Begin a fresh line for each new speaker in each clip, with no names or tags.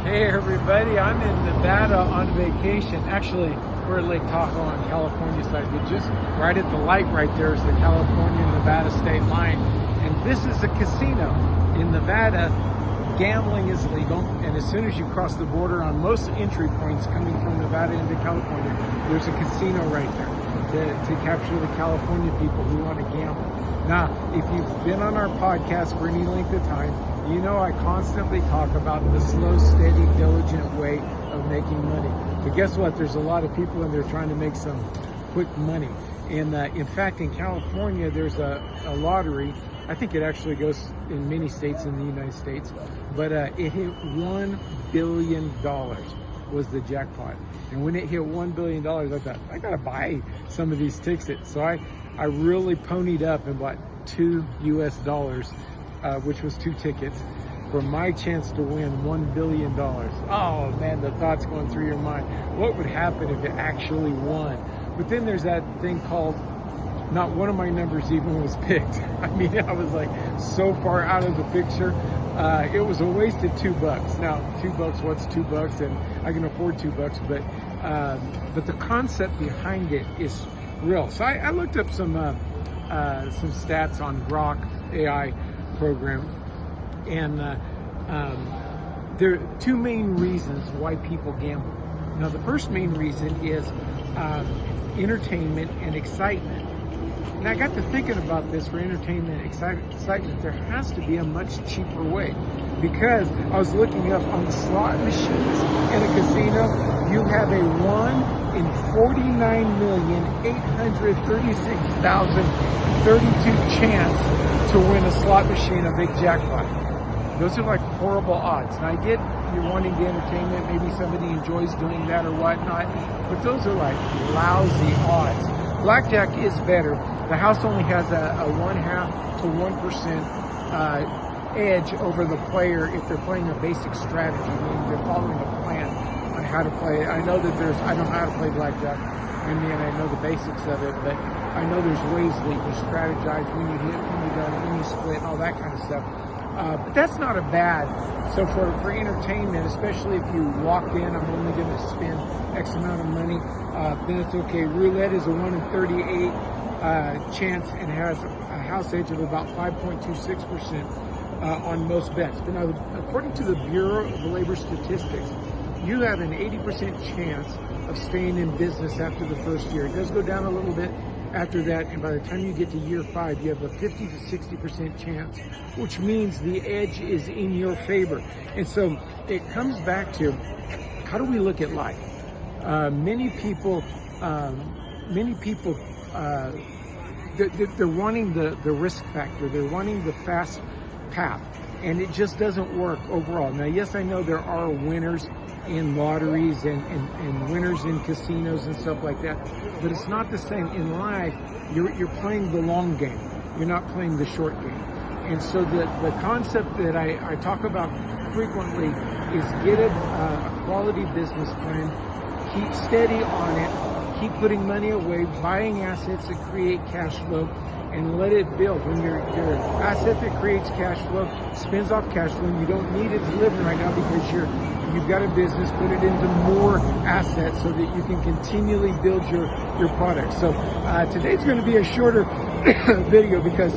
Hey everybody, I'm in Nevada on vacation. Actually, we're at Lake Tahoe on California side, but just right at the light right there is the California-Nevada state line. And this is a casino. In Nevada, gambling is legal, and as soon as you cross the border on most entry points coming from Nevada into California, there's a casino right there to capture the California people who want to gamble. Now, if you've been on our podcast for any length of time, you know I constantly talk about the slow, steady, diligent way of making money. But guess what? There's a lot of people in there trying to make some quick money. And in fact, in California, there's a lottery. I think it actually goes in many states in the United States, but it hit $1 billion was the jackpot. And when it hit $1 billion, I thought, I gotta buy some of these tickets. So I really ponied up and bought $2 US, which was 2 tickets for my chance to win $1 billion. Oh man, the thoughts going through your mind. What would happen if it actually won? But then there's that thing called, not one of my numbers even was picked. I mean, I was like so far out of the picture. It was a wasted $2. Now, $2, what's $2? And I can afford $2, but the concept behind it is real. So I looked up some stats on Grok AI program, and there are 2 main reasons why people gamble. Now, the first main reason is entertainment and excitement. And I got to thinking about this. For entertainment and excitement, there has to be a much cheaper way, because I was looking up on the slot machines in a casino. You have a 1 in 49,836,032 chance to win a slot machine, a big jackpot. Those are like horrible odds. And I get you're wanting the entertainment, maybe somebody enjoys doing that or whatnot, but those are like lousy odds. Blackjack is better. The house only has a 0.5 to 1% edge over the player if they're playing a basic strategy, meaning they're following a plan on how to play it. I know that I don't know how to play blackjack. I mean, I know the basics of it, but I know there's ways that you can strategize when you hit, when you don't, when you split, all that kind of stuff. But that's not a bad. So for entertainment, especially if you walked in, I'm only going to spend X amount of money, then it's okay. Roulette is a 1 in 38 chance and has a house edge of about 5.26% on most bets. But now, according to the Bureau of Labor Statistics, you have an 80% chance of staying in business after the first year. It does go down a little bit after that, and by the time you get to year 5, you have a 50 to 60% chance, which means the edge is in your favor. And so it comes back to, how do we look at life? Many people, they're wanting the risk factor. They're wanting the fast path, and it just doesn't work overall. Now, yes, I know there are winners in lotteries and winners in casinos and stuff like that, but it's not the same. In life, you're playing the long game. You're not playing the short game. And so the concept that I talk about frequently is get a quality business plan, keep steady on it, keep putting money away, buying assets that create cash flow, and let it build. When your asset that creates cash flow spins off cash flow, and you don't need it to live in right now because you've got a business, put it into more assets so that you can continually build your product. So today's going to be a shorter video because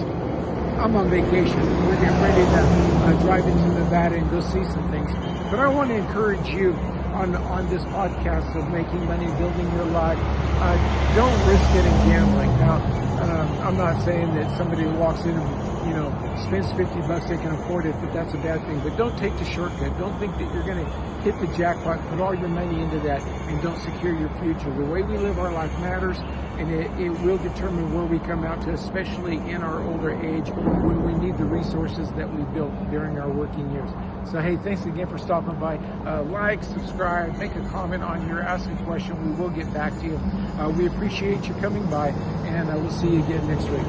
I'm on vacation. We're getting ready to drive into Nevada and go see some things. But I want to encourage you on this podcast of making money, building your life. Don't risk it in gambling. Now, I'm not saying that somebody who walks in and spends $50, they can afford it, but that's a bad thing. But don't take the shortcut. Don't think that you're going to hit the jackpot, put all your money into that, and don't secure your future. The way we live our life matters, and it will determine where we come out to, especially in our older age when we need the resources that we built during our working years. So, hey, thanks again for stopping by. Like, subscribe, make a comment on here, ask a question. We will get back to you. We appreciate you coming by, and we'll see you again next week.